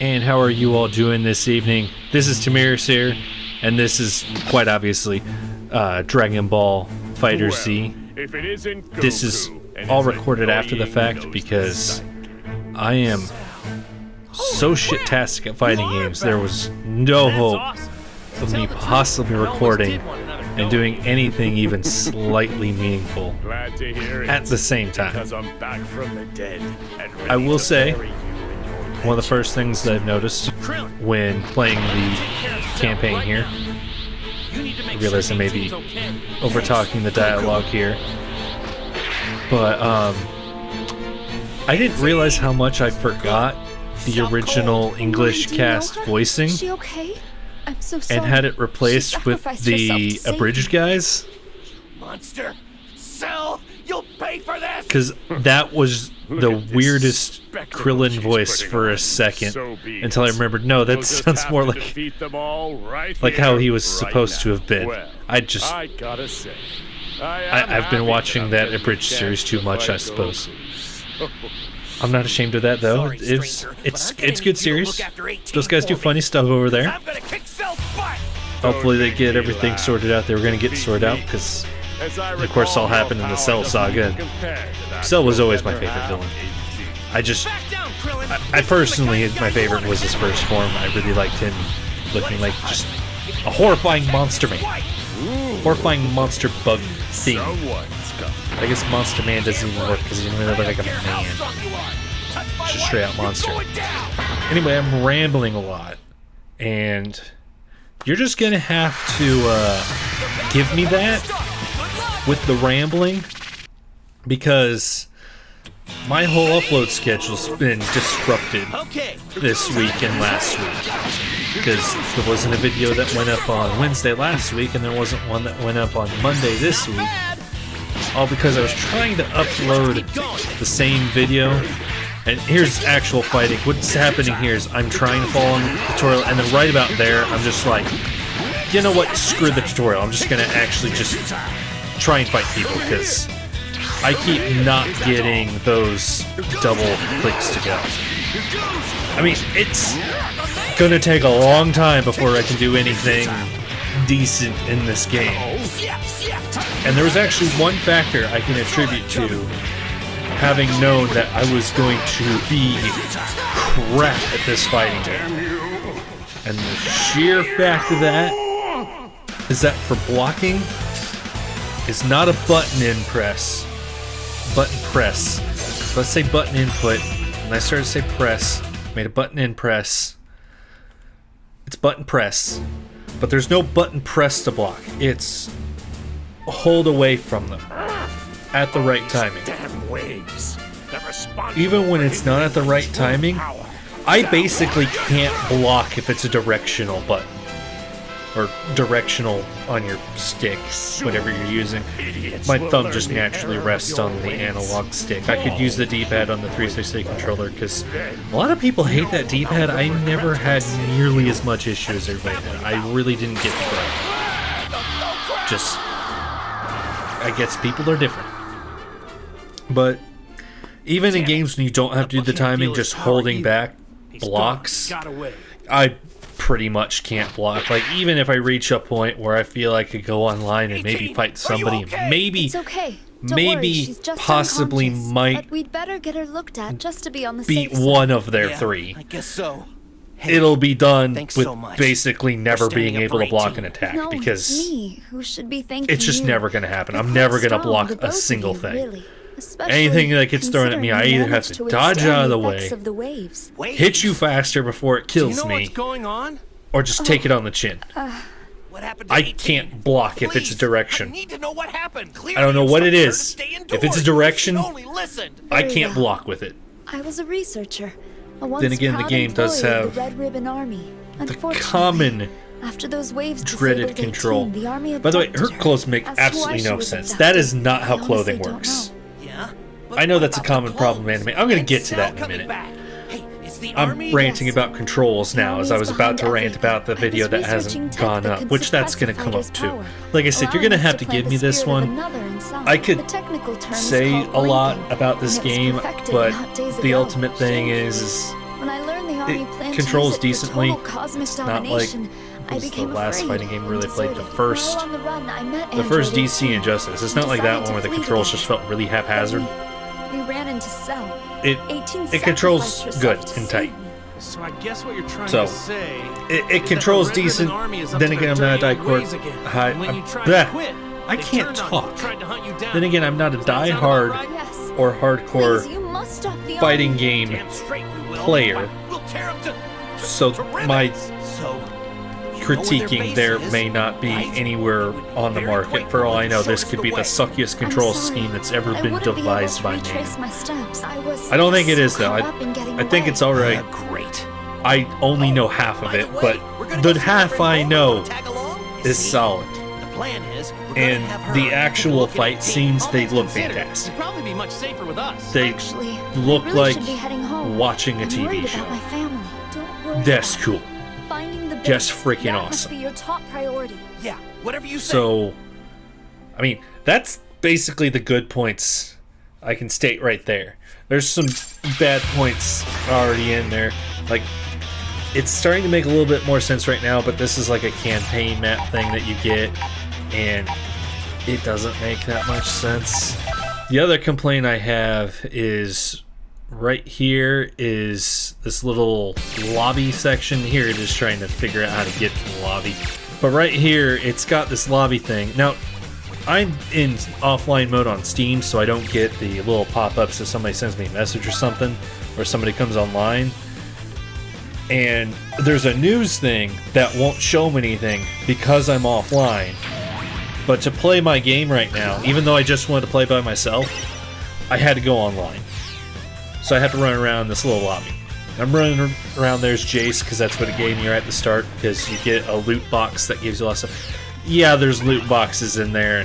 And how are you all doing this evening? This is Temierus here, and this is quite obviously Dragonball Fighter Z. This is all recorded after the fact because I am so shit-tastic at fighting games. There was no hope of me possibly recording and doing anything even slightly meaningful at the same time. I will say, one of the first things that I've noticed when playing the campaign here, I realize I may be over-talking the dialogue here, but I didn't realize how much I forgot the original English cast voicing and had it replaced with the abridged guys. Monster, sell, you'll pay for this. Because that was the weirdest Krillin voice for a second until I remembered, no, that sounds more like how he was supposed to have been. I've been watching that abridged series too much, I suppose. I'm not ashamed of that though. It's good series. Those guys do funny stuff over there. Hopefully they get everything sorted out. They were going to get sorted out because, of course, all happened in the Cell saga. Cell was always my favorite villain. I personally, my favorite was his first form. I really liked him looking like just a horrifying monster man. Horrifying monster bug thing. I guess Monster Man doesn't even work because he doesn't really look like a man. Just a straight out monster. Anyway, I'm rambling a lot. And you're just going to have to give me that with the rambling, because my whole upload schedule's been disrupted this week and last week, because there wasn't a video that went up on Wednesday last week and there wasn't one that went up on Monday this week, all because I was trying to upload the same video. And here's actual fighting. What's happening here is I'm trying to follow the tutorial, and then right about there I'm just like, you know what, screw the tutorial, I'm just gonna actually just try and fight people, because I keep not getting those double clicks to go. I mean, it's gonna take a long time before I can do anything decent in this game. And there was actually one factor I can attribute to having known that I was going to be crap at this fighting game. And the sheer fact of that is that for blocking is not a button in press. Button press. Let's say button input. And I started to say press. Made a button in press. It's button press. But there's no button press to block. It's hold away from them at the right timing. Even when it's not at the right timing, I basically can't block if it's a directional button. Or directional on your stick, whatever you're using. My thumb just naturally rests on the analog stick. I could use the D-pad on the 360 controller because a lot of people hate that D-pad. I never had nearly as much issue as everybody had. I really didn't get the gripe. Just, I guess people are different. But even in games when you don't have to do the timing, just holding back blocks, I pretty much can't block. Like, even if I reach a point where I feel I could go online and maybe fight somebody, maybe possibly might we'd better get her looked at just to be on the beat safe side. one of their three. I guess so. Hey, it'll be done with so much basically never being standing up able to for block 18. an attack, No, because it's me who should be thanking it's just you. never going to happen. I'm You're never quite going to strong, block the both a of single you, thing. really. Especially Anything that gets thrown at me, I considering either you have managed to to dodge withstand out of the effects way, of the waves. hit you faster before it kills Do you know me, what's going on? or just take it on the chin. What happened to I 18? can't block if it's a Please, direction. I need to know what happened. Clearly I don't know what it instructed her is. to stay If it's a indoors. direction, She only listened. I Very can't well. block with it. I was a researcher. A once Then again, the proud game does employee of have the Red Ribbon Army. The Unfortunately, common after those waves dreaded disabled 18, control. the army By the way, her abducted clothes make As to why absolutely she no was sense. abducted, That is not how I clothing honestly don't works. know. Yeah? But I know what that's a about the common problem in clothes? anime. I'm going to get It's to that in a coming minute. back. Hey, it's the I'm army? ranting Yes. about controls now, as I was about to rant about the video that hasn't gone up, which that's going to come up too. Like I said, you're going to have to give me this one. I could say a lot about this game, but the ultimate thing is when I learned the it controls decently. Not like the last fighting game really played. The first DC Injustice. It's not like that one where the controls just felt really haphazard. We ran into Cell. It controls good and tight. So I guess what you're trying to say it controls decent. Then again, I'm not a die-hard. I can't talk. Then again, I'm not a die-hard or hardcore fighting game player. So my critiquing there may not be anywhere on the market. For all I know, this could be the suckiest control scheme that's ever been devised by man. I don't think it is, though. I think it's alright. Great. I only know half of it, but the half I know is solid. And the actual fight scenes, they look fantastic. They look like watching a TV show. That's cool. Just freaking awesome. Yeah, whatever you say. So, I mean, that's basically the good points I can state right there. There's some bad points already in there. Like, it's starting to make a little bit more sense right now, but this is like a campaign map thing that you get, and it doesn't make that much sense. The other complaint I have is right here is this little lobby section. Here it is trying to figure out how to get to the lobby. But right here, it's got this lobby thing. Now, I'm in offline mode on Steam, so I don't get the little pop-ups if somebody sends me a message or something, or somebody comes online. And there's a news thing that won't show me anything because I'm offline. But to play my game right now, even though I just wanted to play by myself, I had to go online. So I had to run around this little lobby. I'm running around, there's Jace, because that's what it gave me right at the start, because you get a loot box that gives you lots of stuff. Yeah, there's loot boxes in there,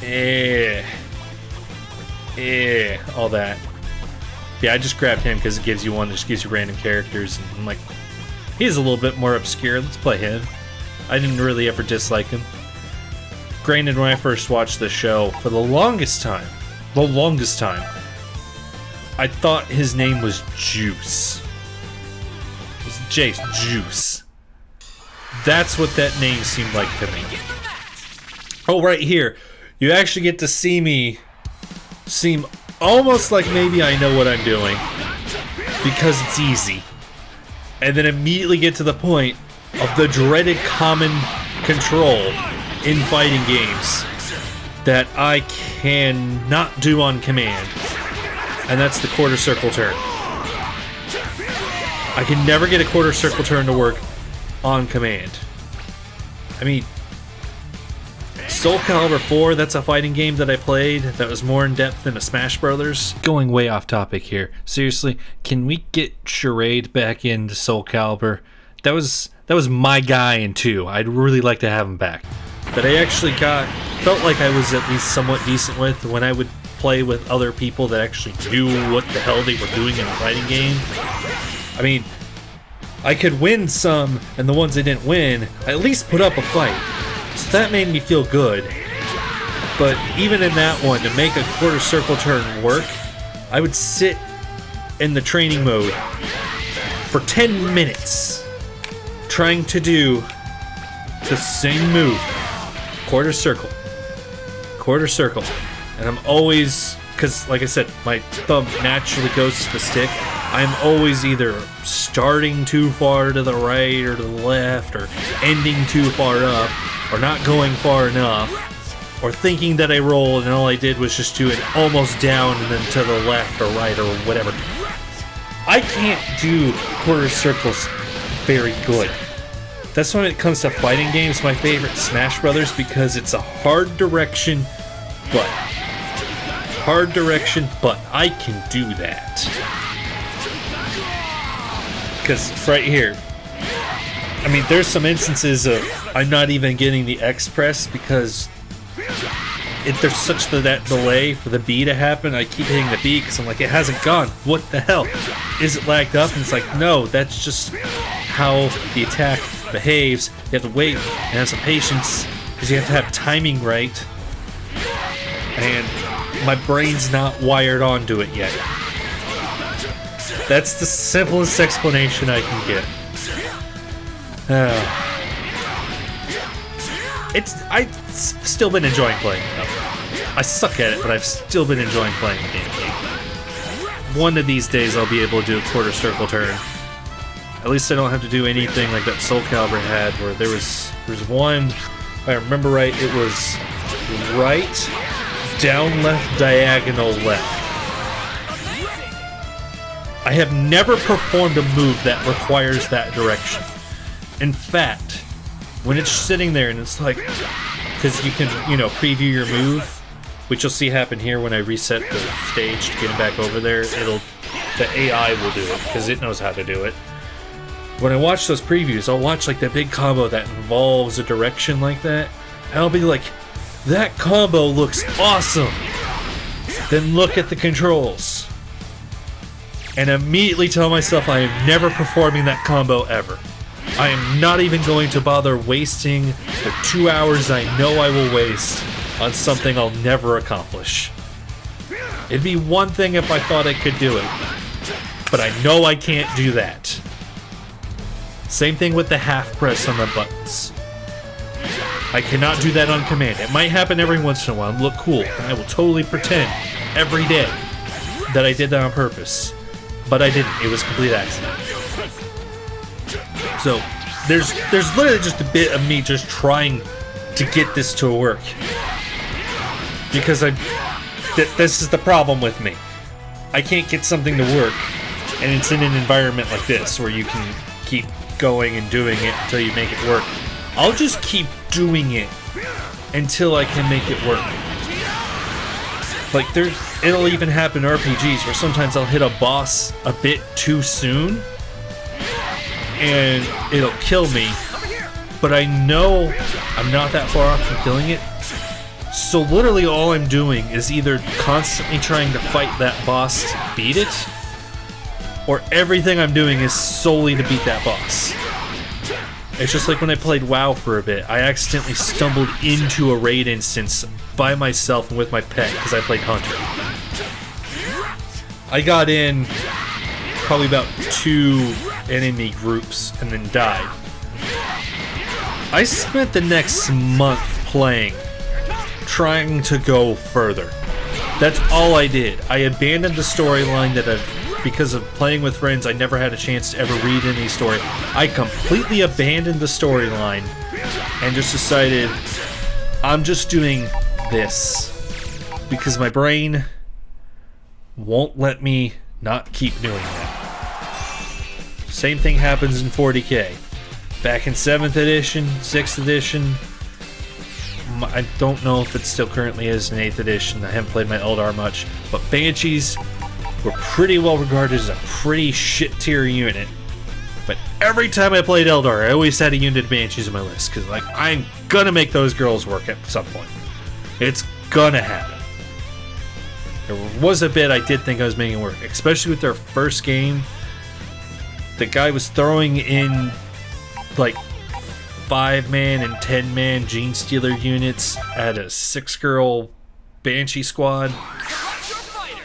and all that. Yeah, I just grabbed him because it gives you one that just gives you random characters, and I'm like, he's a little bit more obscure, let's play him. I didn't really ever dislike him. Granted, when I first watched the show, for the longest time, I thought his name was Juice. It was Jace, Juice. That's what that name seemed like to me. Oh, right here. You actually get to see me seem almost like maybe I know what I'm doing, because it's easy. And then immediately get to the point of the dreaded common control in fighting games that I cannot do on command. And that's the quarter circle turn. I can never get a quarter circle turn to work on command. I mean, Soul Calibur 4, that's a fighting game that I played that was more in depth than a Smash Brothers. Going way off topic here. Seriously, can we get Charade back into Soul Calibur? That was my guy in 2. I'd really like to have him back. That I actually felt like I was at least somewhat decent with when I would play with other people that actually knew what the hell they were doing in a fighting game. I mean, I could win some, and the ones I didn't win, I at least put up a fight. So that made me feel good. But even in that one, to make a quarter circle turn work, I would sit in the training mode for 10 minutes trying to do the same move. Quarter circle. And I'm always, because like I said, my thumb naturally goes to the stick. I'm always either starting too far to the right or to the left, or ending too far up, or not going far enough, or thinking that I rolled and all I did was just do it almost down and then to the left or right or whatever. I can't do quarter circles very good. That's when it comes to fighting games, my favorite Smash Brothers, because it's a hard direction, but I can do that. Because right here, I mean, there's some instances of I'm not even getting the X press because there's such that delay for the B to happen. I keep hitting the B because I'm like, it hasn't gone. What the hell? Is it lagged up? And it's like, no, that's just how the attack behaves. You have to wait and have some patience because you have to have timing right. And my brain's not wired onto it yet. That's the simplest explanation I can get. I've still been enjoying playing it, though. I suck at it, but I've still been enjoying playing the game. One of these days I'll be able to do a quarter circle turn. At least I don't have to do anything like that Soul Calibur had, where there's one, if I remember right, it was right, down, left, diagonal, left. I have never performed a move that requires that direction. In fact, when it's sitting there and it's like, because you can, preview your move, which you'll see happen here when I reset the stage to get it back over there, the AI will do it, because it knows how to do it. When I watch those previews, I'll watch like that big combo that involves a direction like that, and I'll be like, that combo looks awesome! Then look at the controls. And immediately tell myself I am never performing that combo ever. I am not even going to bother wasting the 2 hours I know I will waste on something I'll never accomplish. It'd be one thing if I thought I could do it, but I know I can't do that. Same thing with the half press on the buttons. I cannot do that on command. It might happen every once in a while and look cool, and I will totally pretend every day that I did that on purpose. But I didn't. It was a complete accident. So, there's literally just a bit of me just trying to get this to work. Because this is the problem with me. I can't get something to work, and it's in an environment like this where you can keep going and doing it until you make it work. I'll just keep doing it until I can make it work. Like, it'll even happen in RPGs where sometimes I'll hit a boss a bit too soon, and it'll kill me, but I know I'm not that far off from killing it. So literally all I'm doing is either constantly trying to fight that boss to beat it, or everything I'm doing is solely to beat that boss. It's just like when I played WoW for a bit. I accidentally stumbled into a raid instance by myself and with my pet because I played Hunter. I got in probably about 2 enemy groups and then died. I spent the next month playing, trying to go further. That's all I did. I abandoned the storyline that because of playing with friends, I never had a chance to ever read any story. I completely abandoned the storyline and just decided I'm just doing this because my brain won't let me not keep doing that. Same thing happens in 40K. Back in 7th edition, 6th edition, I don't know if it still currently is in 8th edition. I haven't played my Eldar much, but Banshees were pretty well regarded as a pretty shit tier unit. But every time I played Eldar, I always had a unit of Banshees on my list, because like, I'm gonna make those girls work at some point. It's gonna happen. There was a bit I did think I was making it work, especially with their first game. The guy was throwing in like 5-man and 10-man Gene Stealer units at a 6-girl Banshee squad,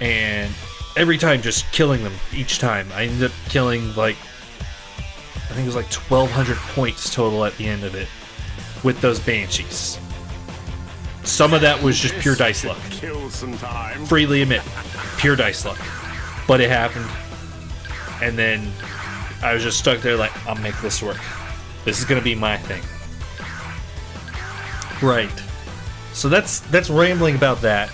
and every time just killing them each time. I ended up killing like, I think it was like 1,200 points total at the end of it with those Banshees. Some of that was just pure dice luck. Freely admit, pure dice luck. But it happened. And then I was just stuck there like, I'll make this work. This is gonna be my thing. Right. So that's rambling about that.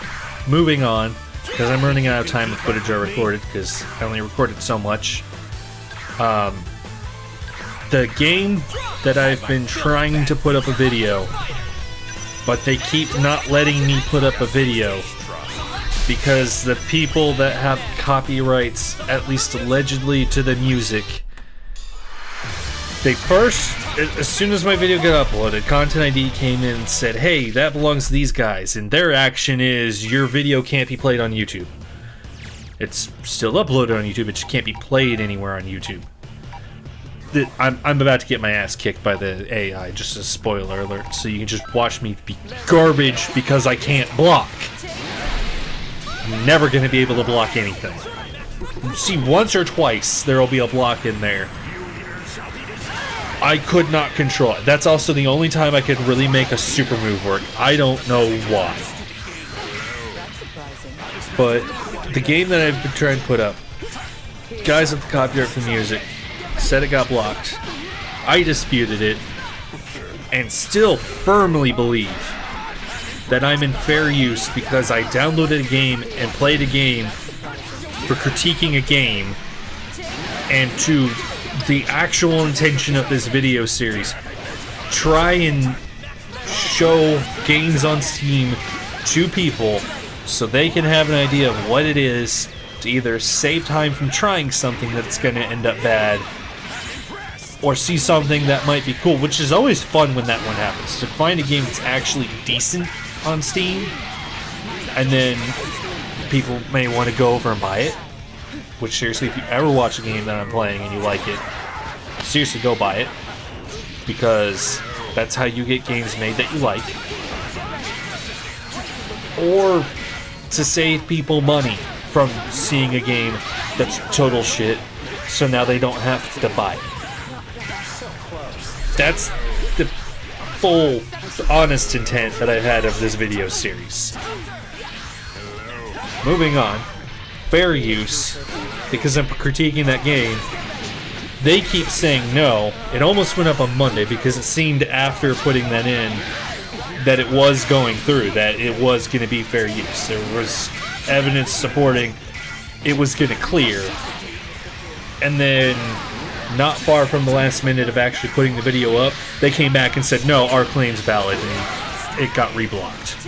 Moving on, because I'm running out of time with footage I recorded, because I only recorded so much. The game that I've been trying to put up a video, but they keep not letting me put up a video because the people that have copyrights, at least allegedly to the music, they first, as soon as my video got uploaded, Content ID came in and said, hey, that belongs to these guys, and their action is your video can't be played on YouTube. It's still uploaded on YouTube, it just can't be played anywhere on YouTube. I'm about to get my ass kicked by the AI, just a spoiler alert, so you can just watch me be garbage because I can't block. I'm never going to be able to block anything. see once or twice there will be a block in there. I could not control it. That's also the only time I could really make a super move work. I don't know why. But the game that I've been trying to put up, guys with the copyright for music said it got blocked. I disputed it and still firmly believe that I'm in fair use because I downloaded a game and played a game for critiquing a game, and to the actual intention of this video series, try and show games on Steam to people so they can have an idea of what it is, to either save time from trying something that's going to end up bad, or see something that might be cool, which is always fun when that one happens, to find a game that's actually decent on Steam, and then people may want to go over and buy it. Which, seriously, if you ever watch a game that I'm playing and you like it, seriously go buy it, because that's how you get games made that you like. Or to save people money from seeing a game that's total shit, so now they don't have to buy it. That's the full, honest intent that I've had of this video series. Moving on. Fair use, because I'm critiquing that game. They keep saying no. It almost went up on Monday because it seemed after putting that in that it was going through, that it was going to be fair use. There was evidence supporting it was going to clear. And then, not far from the last minute of actually putting the video up, they came back and said, no, our claim's valid, and it got reblocked.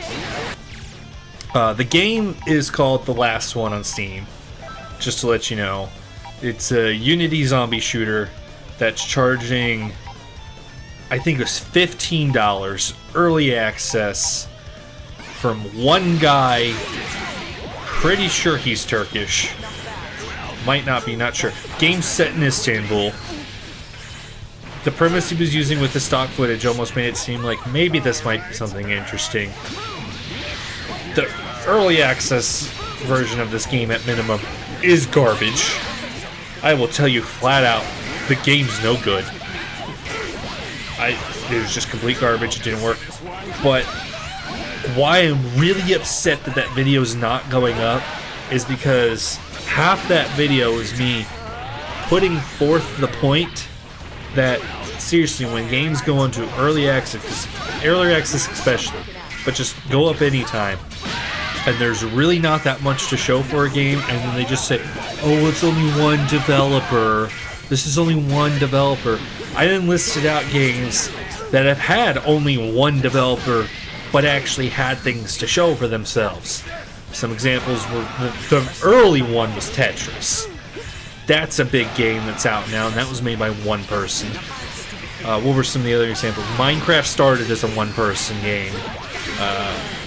The game is called The Last One on Steam, just to let you know. It's a Unity zombie shooter that's charging, I think it was $15 early access from one guy, pretty sure he's Turkish, might not be, not sure. Game set in Istanbul. The premise he was using with the stock footage almost made it seem like maybe this might be something interesting. The early access version of this game, at minimum, is garbage. I will tell you flat out, the game's no good. It was just complete garbage, it didn't work. But why I'm really upset that that video is not going up is because half that video is me putting forth the point that, seriously, when games go into early access especially, but just go up anytime, and there's really not that much to show for a game, and then they just say, oh, it's only one developer. This is only one developer. I then listed out games that have had only one developer, but actually had things to show for themselves. Some examples were, the early one was Tetris. That's a big game that's out now, and that was made by one person. What were some of the other examples? Minecraft started as a one-person game.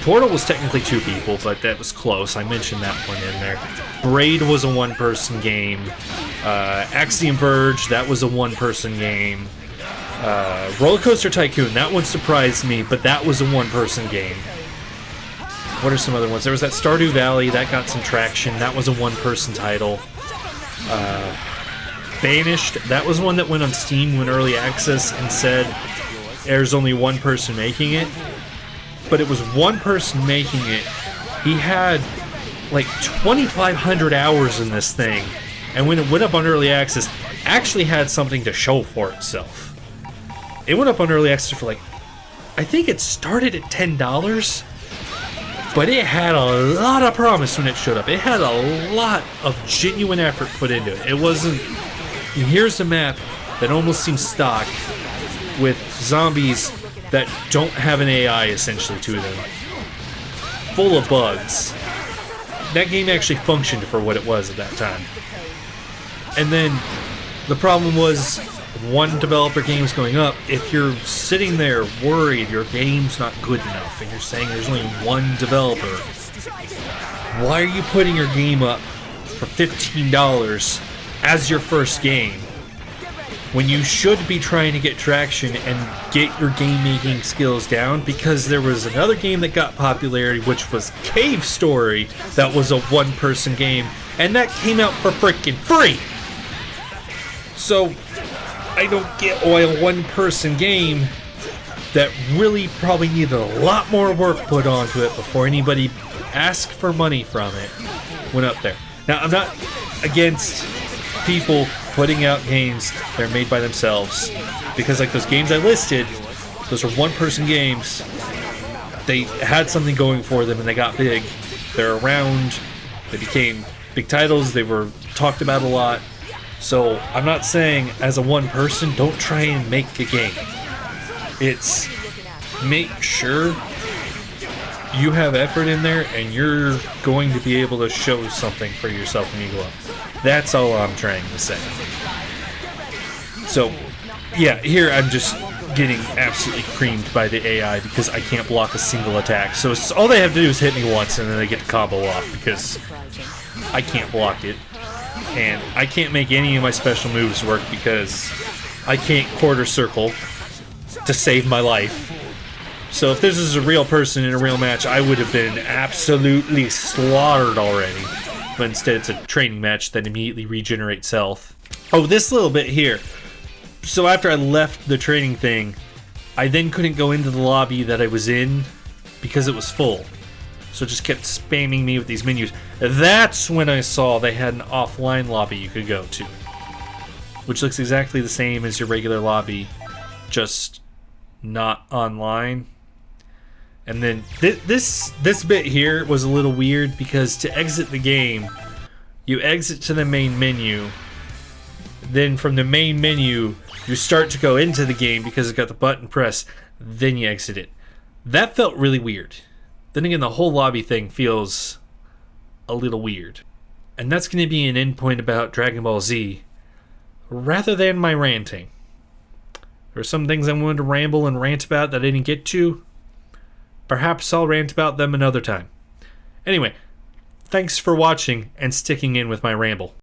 Portal was technically two people, but that was close. I mentioned that one in there. Braid was a one-person game. Axiom Verge, that was a one-person game. Roller Coaster Tycoon, that one surprised me, but that was a one-person game. What are some other ones? There was that Stardew Valley, that got some traction. That was a one-person title. Banished, that was one that went on Steam when early access and said there's only one person making it. But it was one person making it. He had like 2,500 hours in this thing, and when it went up on early access, actually had something to show for itself. It went up on early access for like, I think it started at $10, but it had a lot of promise when it showed up. It had a lot of genuine effort put into it. It wasn't, here's a map that almost seems stock with zombies that don't have an AI essentially to them, full of bugs. That game actually functioned for what it was at that time. And then the problem was, one developer game's going up. If you're sitting there worried your game's not good enough and you're saying there's only one developer, why are you putting your game up for $15 as your first game when you should be trying to get traction and get your game making skills down? Because there was another game that got popularity, which was Cave Story, that was a one-person game, And that came out for freaking free! So, I don't get why a one-person game that really probably needed a lot more work put onto it before anybody asked for money from it went up there. Now, I'm not against people putting out games that are made by themselves, because like those games I listed, those are one-person games. They had something going for them and they got big. They're around, they became big titles, they were talked about a lot. So I'm not saying as a one person, don't try and make a game. It's make sure you have effort in there and you're going to be able to show something for yourself when you go up. That's all I'm trying to say. So yeah, here I'm just getting absolutely creamed by the AI because I can't block a single attack. So it's, all they have to do is hit me once and then they get the combo off because I can't block it. And I can't make any of my special moves work because I can't quarter circle to save my life. So if this is a real person in a real match, I would have been absolutely slaughtered already. But instead it's a training match that immediately regenerates health. Oh, this little bit here. So after I left the training thing, I then couldn't go into the lobby that I was in because it was full. So it just kept spamming me with these menus. That's when I saw they had an offline lobby you could go to, which looks exactly the same as your regular lobby, just not online. And then this bit here was a little weird because to exit the game, you exit to the main menu. Then from the main menu, you start to go into the game because it's got the button press, then you exit it. That felt really weird. Then again, the whole lobby thing feels a little weird. And that's going to be an endpoint about Dragon Ball Z, rather than my ranting. There are some things I wanted to ramble and rant about that I didn't get to. Perhaps I'll rant about them another time. Anyway, thanks for watching and sticking in with my ramble.